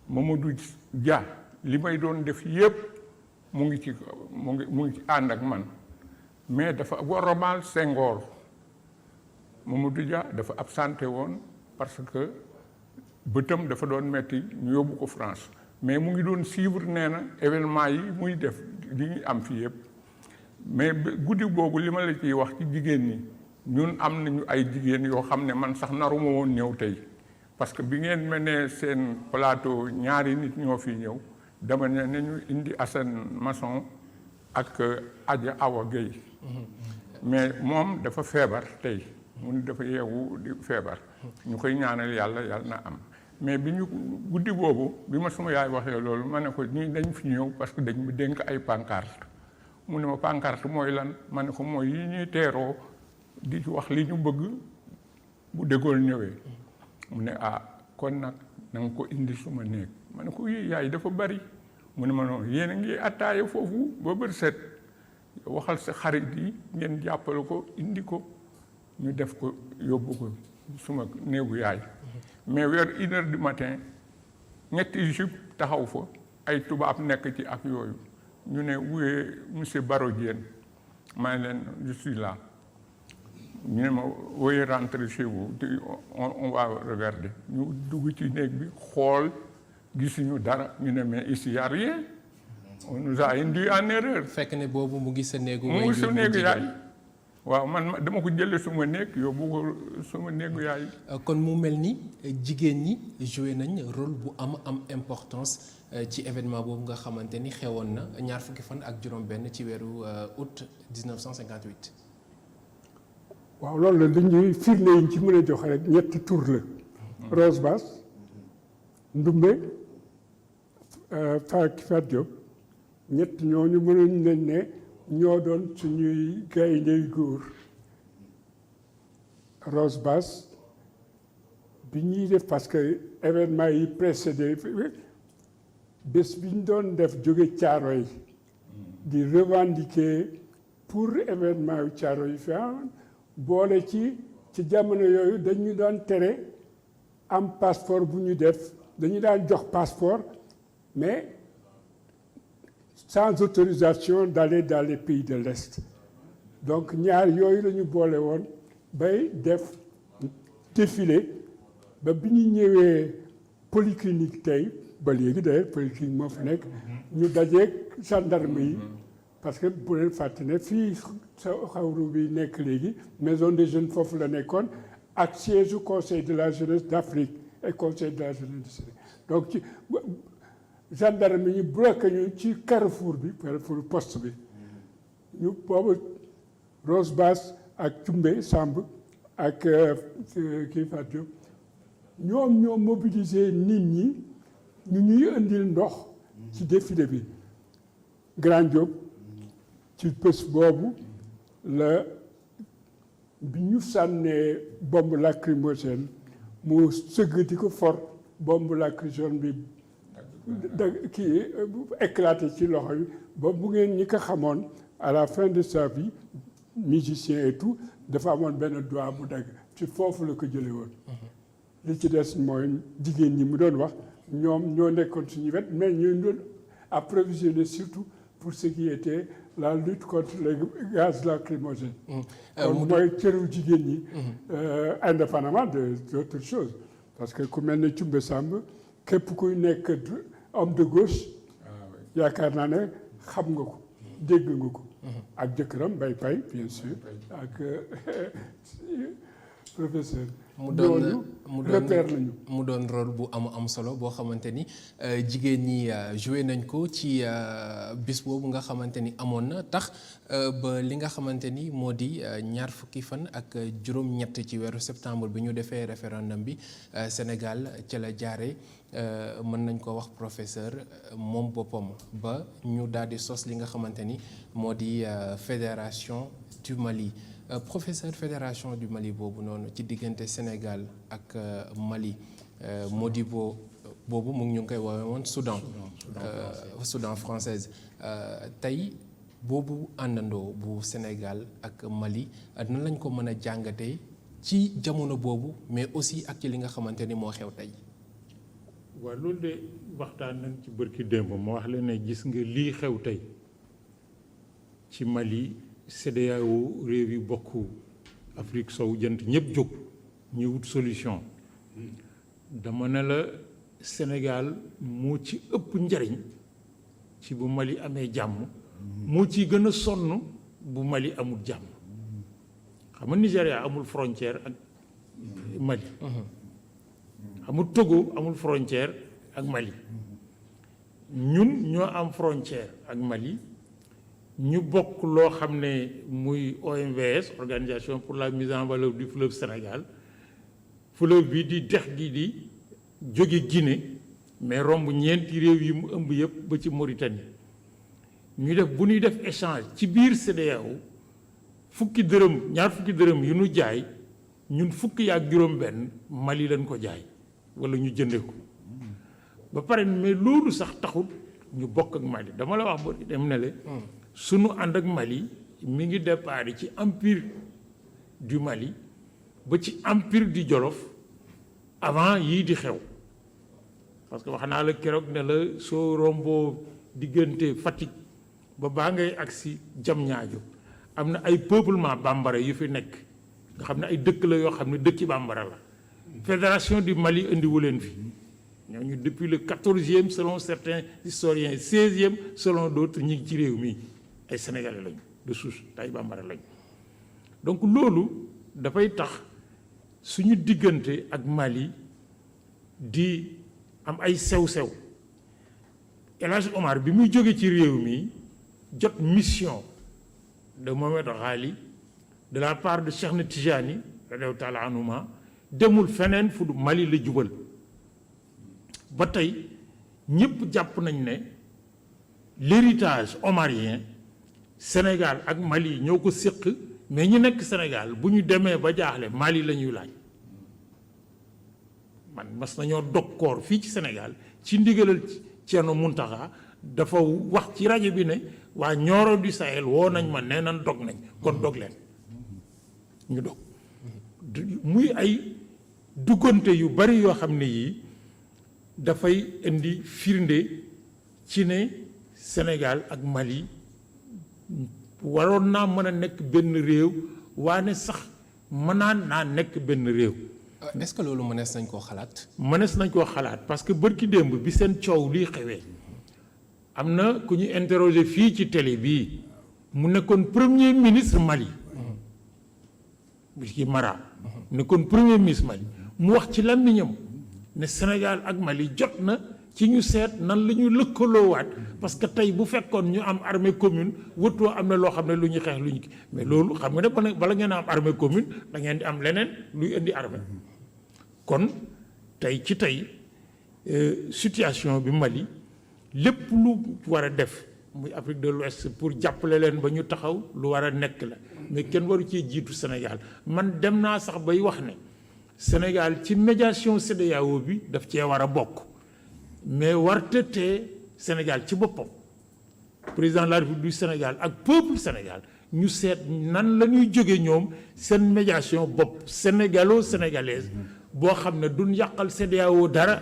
Mamadou Dia li may doon def yépp mu ngi ci ànd ak man mais dafa worobal Senghor Mamadou Dia dafa absenté woon parce que bëtam dafa doon metti ñu yóbbu ko France mais mu ngi doon suivre nee na événement yi muy def li ñu am fii yépp mais guddi boobu li ma la ciy wax ci jigéen ñi ñun am nañu ay jigéen yoo xam ne man sax naruma woon ñëw tey parce que bi ngeen menee seen plateau ñaari nit ñoo fi ñëw dama ne nañu indi Assane Masson ak Adja Awa Gueye mais moom dafa feebar tey mu ne dafa yeewu di feebar ñu koy ñaanal yàlla na am mais bi ñu guddi boobu bi ma suma yaay waxee loolu ma ne ko ñii dañ fi ñëw parce que dañ ma dénk ay pancarte mu ne ma pancarte mooy lan ma ne ko mooy yi ñuy teeroo di wax li ñu bëgg bu déggool ñëwee mu ne kon nag na nga ko indi suma néeg ma ne ko yaay dafa bari mu ne ma noonu yéen a ngi attaaya foofu ba bët set waxal sa xarit yi ngeen jàppale ko indi ko ñu def ko yóbbu ko suma néegu yaay mais vers 1h du matin ñetti jupe taxaw fa ay tubaab nekk ci ak yooyu ñu ne wuyee monsieur Baro Diène ma ne leen je suis là ñu ne ma veuillez rentrer chez vous on va regarder ñu dugg ci néeg bi xool gisuñu dara ñu ne mais ici y a rien on nous a induit en erreur. fekk ne boobu mu ngi sa néegu. mu ngi sa néegu yaay waaw man dama ko jëlee suma néeg yóbbu ko suma néegu yaay. kon mu mel ni jigéen ñi joué nañ rôle bu am importance ci événement boobu nga xamante ni xewoon na ñaar fukki fan ak juróom-benn ci weeru août 1958. waaw loolu la dañuy firnde yi ci mën a joxe rek ñetti tur la. Rose Bass Ndumbe Fatou Diop ñett ñooñu mënuñ nañ ne ñoo doon suñuy gaynde góor. Rose Bass bi ñuy def parce que événement yi précédé bés bi ñu doon def jóge Caaroy di revendiquer pour événement yu Caaroy yi fi am boole ci jamono yooyu dañu doon tere am passeport bu ñu def dañu daan jox passeport mais sans autorisation d'aller dans les pays de l'Est donc ñaar yooyu la ñu boole woon bay def défilé ba bi ñu ñëwee polyclinique tey ba léegi d'ailleurs polyclinique moo fi nekk ñu dajeeg gendarme yi parce que bu leen fàtte ne fii sa xawru bi nekk léegi maison des jeunes foofu la nekkoon ak siège du conseil de la jeunesse d'Afrique et conseil de la jeunesse du Sénégal donc ci gendarme yi bloqué ñu ci carrefour poste bi ñu boobu Rose Bass ak Cumbe Samb ak kii Fatou ñoom ñoo mobiliser nit ñi ñu ñuy indil ndox ci défilé bi Grand Diop ci bés boobu la bi ñu sànnee bombe lacrymogène mu sëgg di ko for bombe lacrymogène bi kii éclaté ci loxo yi ba bu ngeen ñi ko xamoon à la fin de sa vie musicien et tout dafa amoon benn doigt bu dagg ci foofu la ko jële woon li ci des mooy jigéen ñi mu doon wax ñoom ñoo nekkoon suñu wet mais ñoo doon approvisionné surtout pour ce qui était la lutte contre les gaz lacrymogènes kon mooy cëru jigéen ñi indépendamment d'autres choses parce que ku mel ne Cumbe Samb képp kuy nekk homme de gauche yaakaar naa ne xam nga ko dégg nga ko ak jëkkëram Mbaye Paye bien sûr ak professeur mu doon rôle bu am solo boo xamante ni jigéen ñi joué nañ ko ci bis boobu nga xamante ni amoon na tax ba li nga xamante ni moo di ñaar fukki fan ak juróom-ñett ci weeru septembre bi ñu defee référendum bi Sénégal ca la jaare mën nañ ko wax professeur moom boppam ba ñu daal di sos li nga xamante ni moo di fédération du Mali. Professeur fédération du Mali boobu noonu ci diggante Sénégal ak Mali Modibo boobu mu ngi ñu ngi koy woowee woon Soudan française tey boobu àndandoo bu Sénégal ak Mali nan lañ ko mën a jàngatee ci jamono boobu mais aussi ak ci li nga xamante ni moo xew tey. waaw loolu de waxtaan nañ ci bërki démb ma wax leen ne gis nga lii xew tey ci Mali. CEDEAO réew yi bokk Afrique sowu jant ñëpp jóg ñu wut solution dama ne la Sénégal moo ci ëpp njariñ ci bu Mali amee jàmm moo ciy gën a sonn bu Mali amul jàmm xam nga Nigéria amul frontière ak Mali amul Togo amul frontière ak Mali ñun ñoo am frontière ak Mali ñu bokk loo xam ne muy OMVS organisation pour la mise en valeur du fleuve Sénégal fleuve bi di dex gi di jóge Guinée mais romb ñeenti réew yi mu ëmb yëpp ba ci Mauritanie ñu def bu ñuy def échange ci biir CEDEAO ñaar fukki dërëm yu ñu jaay ñun fukki ak juróom-benn Mali lañ ko jaay wala ñu jënde ko ba pare mais loolu sax taxul ñu bokk ak Mali dama la wax ba dem ne le sunu ànd ak Mali mi ngi départ ci empire du Mali ba ci empire du Jolof avant yii di xew parce que wax naa la keroog ne la soo romboo diggante Fatick ba baa ngay agsi Diamniadio am na ay peuplement bambara yu fi nekk nga xam ne ay dëkk la yoo xam ne dëkki bambara la fédération du Mali indiwu leen fi ñooñu depuis le 14e selon certains historiens 16e selon d'autres ñi ngi ci réew mi ay sénégalais lañu de souche tay bambara lañu donc loolu dafay tax suñu diggante ak Mali di am ay sew-sew El Hadj Omar bi muy jóge ci réew mi jot mission de Mohamed Ghali de la part de Cheikh na Tijani radiyallahu taala anhuma demul feneen fu Mali la jubal ba tey ñëpp jàpp nañ ne l'héritage omarien Sénégal ak Mali ñoo ko séq mais ñu nekk Sénégal bu ñu demee ba jaaxle Mali la ñuy laaj man mas nañoo dog koor fii ci Sénégal ci ndigalal Thierno Mountakha dafa wax ci rajo bi ne waa Nioro du Sahel woo nañ ma nee nañ dog nañ kon dog leen ñu dog muy ay duggante yu bari yoo xam ne yii dafay indi firnde ci ne Sénégal ak Mali waroon naa mën a nekk benn réew waane sax mënaan naa nekk benn réew. est-ce que loolu mënees nañ koo xalaat. mënees nañ koo xalaat parce que bërki démb bi seen coow lii xewee am na ku ñu interroger fii ci télé bii mu nekkoon premier ministre Mali bi ci Mara nekkoon premier ministre Mali mu wax ci làmmiñam ne Sénégal ak Mali jot na ci ñu seet nan la ñu lëkkaloowaat parce que tey bu fekkoon ñu am armée commune wëtoo am na loo xam ne lu ñu xeex lu ñu mais loolu xam nga ne bala ngeen a am armée commune da ngeen di am leneen luy indi armée kon tey ci tey situation bi Mali lépp lu war a def muy Afrique de l'Ouest pour jàppale leen ba ñu taxaw lu war a nekk la mais kenn waru cee jiitu Sénégal man dem naa sax bay wax ne Sénégal ci médiation CEDEAO bi daf cee war a bokk mais warte tee Sénégal ci boppam président de la République du Sénégal ak peuple Sénégal ñu seet nan la ñuy jóge ñoom seen médiation bopp sénégalo-sénégalaise boo xam ne duñ yàqal CEDEAO dara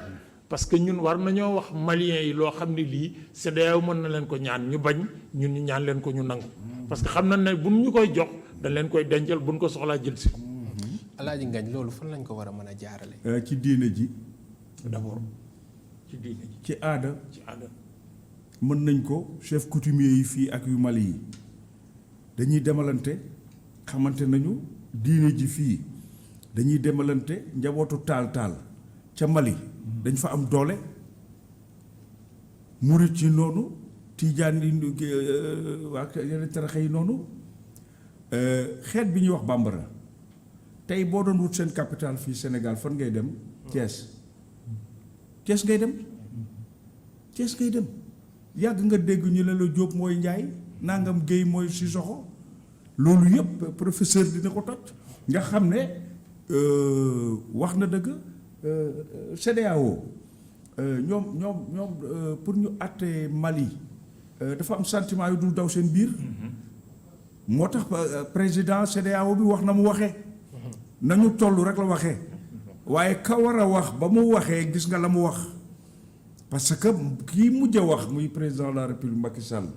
parce que ñun war nañoo wax maliens yi loo xam ne lii CEDEAO mën na leen ko ñaan ñu bañ ñun ñu ñaan leen ko ñu nangu parce que xam na ne buñ ñu koy jox dañ leen koy dencal buñ ko soxlaa jël si ko. Alaaji Ngagne loolu fan lañ ko war a mën a jaarale. ci diine ji. d'abord ci diine ji. ci aada. ci aada. mën nañ ko chef coutumier yi fii ak yu Mali yi dañuy demalante xamante nañu diine ji fii dañuy demalante njabootu taal ca Mali dañ fa am doole murit yi noonu tijaan yi waa yeneen taraxa yi noonu xeet bi ñuy wax bambara tey boo doon wut seen capital fii Sénégal fan ngay dem Thiès ngay dem Thiès ngay dem yàgg nga dégg ñu ne la Jóob mooy Njaay nangam Géey mooy Sissoko loolu yëpp professeur dina ko toj nga xam ne wax na dëgg CEDEAO ñoom pour ñu àtte Mali dafa am sentiment yu dul daw seen biir moo tax président CEDEAO bi wax na mu waxee nañu toll rek la waxee waaye ka war a wax ba mu waxee gis nga la mu wax parce que kii mujj a wax muy président de la République Macky Sall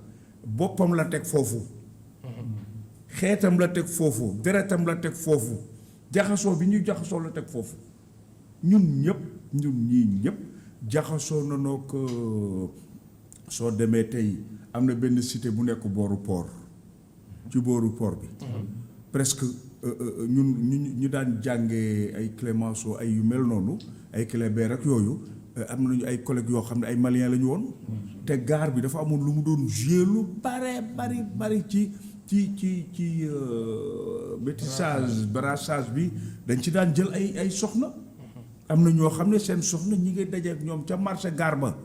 boppam la teg foofu xeetam la teg foofu deretam la teg foofu jaxasoo bi ñu jaxasoo la teg foofu ñun ñii ñëpp jaxasoo na noo ko soo demee tey am na benn cité bu nekk booru port ci booru port bi presque ñu daan jàngee ay Clémenceau ay yu mel noonu ay Kléber ak yooyu am nañu ay collègues yoo xam ne ay maliens la ñu woon te gaar bi dafa amoon lu mu doon jouer lu bari ci métissage brassage bi dañ ci daan jël ay soxna am na ñoo xam ne seen soxna ñi ngi daje ak ñoom ca marché gaar ba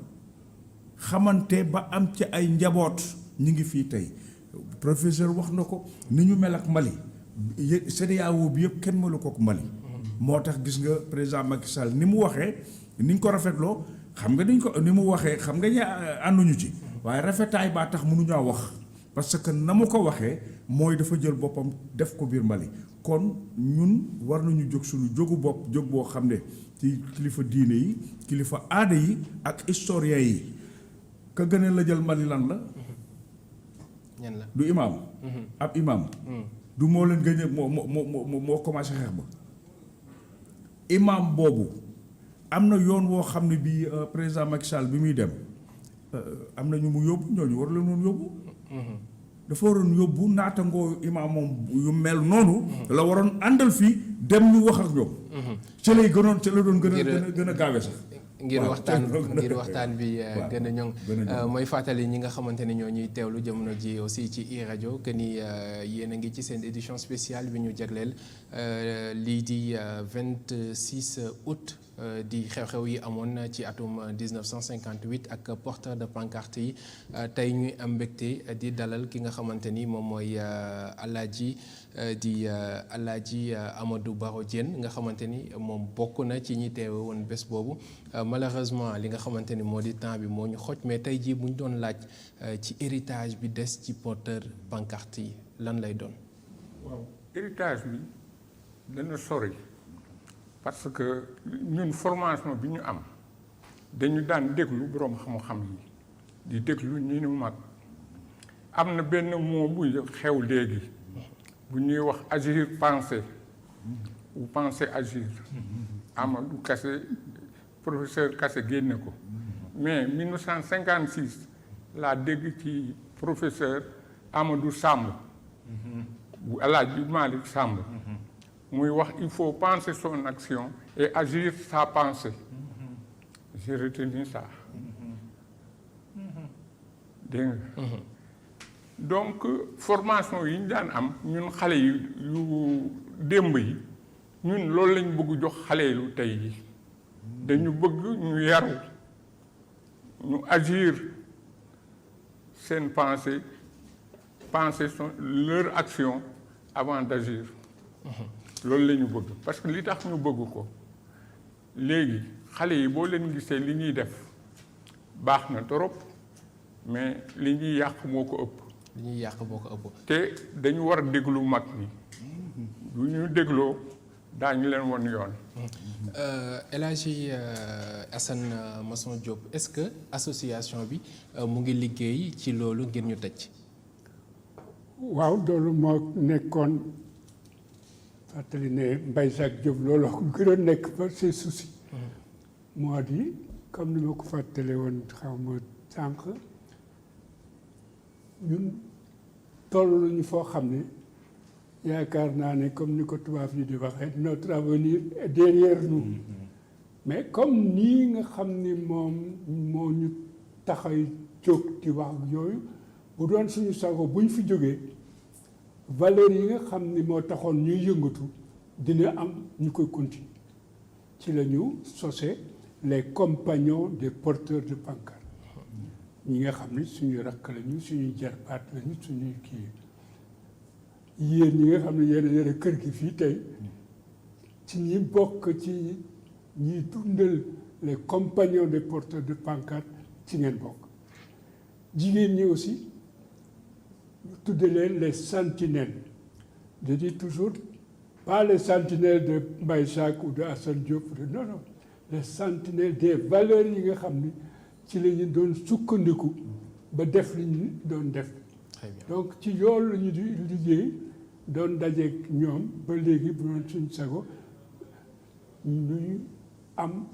xamante ba am ci ay njaboot ñi ngi fii tey professeur wax na ko ni ñu mel ak Mali CEDEAO bi yëpp kenn mënu ko ak Mali moo tax gis nga président Macky Sall ni mu waxee ni ñu ko rafetloo xam nga ni mu waxee xam nga ñu ànduñu ci waaye rafetaay baa tax mënuñoo wax parce que na mu ko waxee mooy dafa jël boppam def ko biir Mali kon ñun war nañu jóg suñu jógu bopp jóg boo xam ne ci kilifa diine yi kilifa aada yi ak historien yi ka gën a la jël Mali lan la ñan la du imaam ab imaam du moo leen gën a moo commencé xeex ba imaam boobu am na yoon woo xam ne bii président Macky Sall bi muy dem am na ñu mu yóbbu ñooñu war leen woon yóbbu dafa waroon yóbbu naatangoo imaam moom yu mel noonu la waroon àndal fii dem ñu wax ak ñoom ci lay gënoon ci la doon gën a gaawe sax ngir waxtaan bi gën a ñoŋ mooy fàttali ñi nga xamante ne ñoo ñuy teewlu jamono ji aussi ci iRadio que ni yéen a ngi ci seen édition spéciale bi ñu jagleel lii di 26 août di xew-xew yi amoon ci atum 1958 ak porteur de pancarte yi tey ñuy am mbégte di dalal ki nga xamante ni moom mooy Alaaji Amadou Barrow Diène nga xamante ni moom bokk na ci ñi teewe woon bés boobu malheureusement li nga xamante ni moo di temps bi moo ñu xoj mais tey jii bu ñu doon laaj ci héritage bi des ci porteur pancarte yi lan lay doon. waaw héritage bi dana sori parce que ñun formation bi ñu am dañu daan déglu boroom xam-xam yi di déglu ñu nu mag am na benn mot bu xew léegi bu ñuy wax agir penser ou penser agir Amadou Kassé professeur Kassé génne ko mais 1956 laa dégg ci professeur Amadou Samb bu El Hadji Malick Samb muy wax il faut penser son action et agir sa pensée. J'ai retenu ça. dégg nga donc formation yi ñu daan am ñun xale yi yu démb yi ñun loolu lañ bëgg jox xale yi lu tey yi dañu bëgg ñu yaru ñu agir seen pensée penser leur action avant d'agir. loolu la ñu bëgg parce que li tax ñu bëgg ko léegi xale yi boo leen gisee li ñuy def baax na trop mais li ñuy yàq moo ko ëpp. li ñuy yàq moo ko ëpp. te dañu war a déglu mag ñi du ñu dégloo daañu leen won yoon. El Hadji Assane Masson Diop est-ce que association bi mu ngi liggéey ci loolu ngir ñu tëj. waaw loolu moo nekkoon. fàttali ne Mbaye Jacques Diop loolu gën a nekk ba ses soucis moo di comme ni ma ko fàttale woon xaw ma sànq ñun toll nañu foo xam ne yaakaar naa ne comme ni ko tubaab yi di waxee notre avenir est derrière nous mais comme nii nga xam ni moom moo ñu taxay jóg di wax ak yooyu bu doon suñu sago buñ fi jógee valeurs yi nga xam ni moo taxoon ñuy yëngatu dina am ñu koy continuer ci la ñu sosé les compagnons des porteurs de pancarte ñi nga xam ni suñuy rakk lañu suñuy jarbaat lañu suñuy kii yéen ñi nga xam ne yéen a yore kër gi fii tey ci ñi bokk ci ñiy dundal les compagnons des porteurs de pancarte ci ngeen bokk jigéen ñi aussi tudde leen les sentinelles je dis toujours pas les sentinelles de Mbaye Jacques ou de Assane Diop non non les sentinelles des valeurs yi nga xam ni ci la ñu doon sukkandiku ba def li ñu doon def. Très bien. donc ci yoolu la ñu di liggéey doon dajeeg ñoom ba léegi bu doon suñ sago ñuy am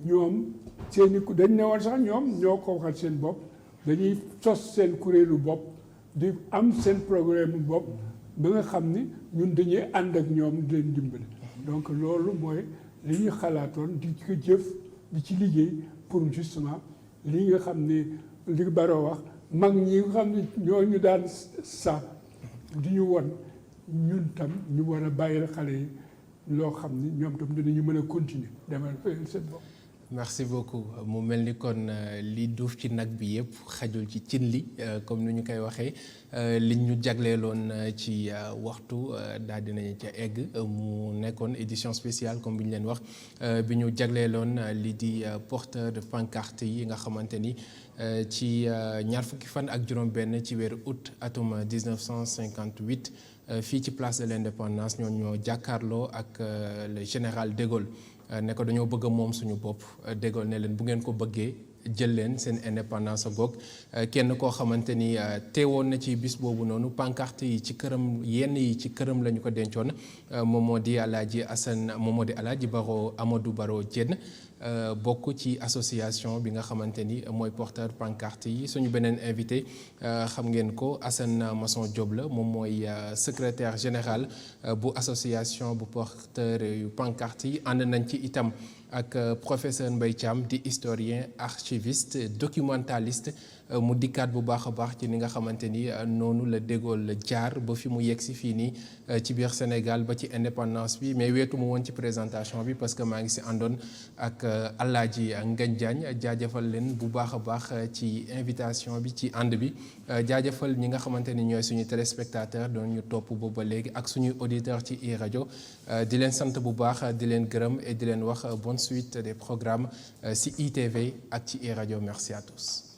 ñoom seeni dañ ne woon sax ñoom ñoo ko waxal seen bopp dañuy sos seen kuréelu bopp di am seen programme bopp ba nga xam ni ñun dañuy ànd ak ñoom di leen dimbali donc loolu mooy li ñu xalaatoon di ko jëf di ci liggéey pour justement li nga xam ni li Barrow wax mag ñi nga xam ni ñoo ñu daan sax di ñu won ñun tam ñu war a bàyyi xale yi loo xam ni ñoom tam dinañu mën a continuer demal fayal seen bopp. merci beaucoup mu mel ni kon li duuf ci nag bi yëpp xajul ci cin li comme ni ñu koy waxee li ñu jagleeloon ci waxtu daal dinañu ca egg mu nekkoon édition spéciale comme bi ñu leen wax bi ñu jagleeloon li di porteur de pancarte yi nga xamante ni ci ñaar fukki fan ak juróom-benn ci weeru août atum 1958 fii ci place de l'indépendance ñoo ñoo jàkkaarloo ak le général de Gaulle. ne ko dañoo bëgg a moom suñu bopp De Gaulle ne leen bu ngeen ko bëggee jël leen seen indépendance goog kenn koo xamante ni teewoon na ci bis boobu noonu pancarte yi ci këram yenn yi ci këram la ñu ko dencoon moom moo di Alaaji Assane moom moo di Alaaji Barrow Amadou Barrow Diène bokk ci association bi nga xamante ni mooy porteur pancarte yi suñu beneen invité xam ngeen ko Assane Masson Diop la moom mooy secrétaire général bu association bu porteur yu pancarte yi ànd nañ ci itam ak professeur Mbaye Thiam di historien archiviste documentaliste mu dikkaat bu baax a baax ci ni nga xamante ni noonu la De Gaulle jaar ba fi mu yegg si fii nii ci biir Sénégal ba ci indépendance bi mais weetu mu woon ci présentation bi parce que maa ngi si àndoon ak Alaaji Ngagne Diagne jaajëfal leen bu baax a baax ci invitation bi ci ànd bi jaajëfal ñi nga xamante ni ñooy suñu téléspectateur doon ñu topp boobu ba léegi ak suñuy auditeur ci iRadio di leen sant bu baax di leen gërëm et di leen wax bonne suite des programmes si ITV ak ci iRadio merci à tous.